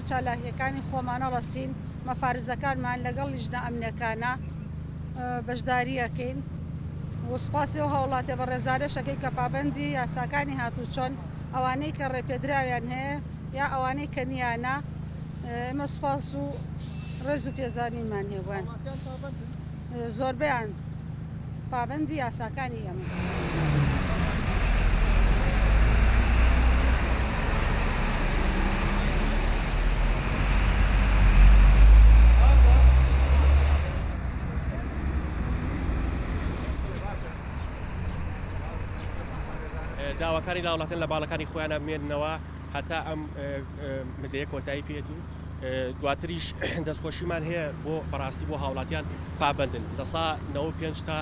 و چالاکیەکانی خۆمانە ڕەسین مەفارزەکانمان لەگەڵ لیژنە ئەمنیەکانە بەشداریەکەین و سوپاسی و هەوڵاتێ بە ڕێزارەشەکەی کە پابەندی یاساکانی هاتوچۆن ئەوانەی کە ڕێپێدراویان هەیە یا ئەوانەی کە نیانە ئێمە سوپاس و ڕێز و پێزانینمان هێبووان زۆربیان پابەندی یاساکانی ئەمە. داواکاری لاوڵاتیان لە باڵەکانی خۆیانە بمێننەوە هەتا ئەم مدەیە کۆتایی پێێتون دواتریش دەستخۆشیمان هەیە بۆ بەڕاستی بۆ هاوڵاتیان پابندن لە سا 95 تا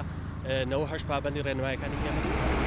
98 پابندی ڕێنمایەکانی هێمە.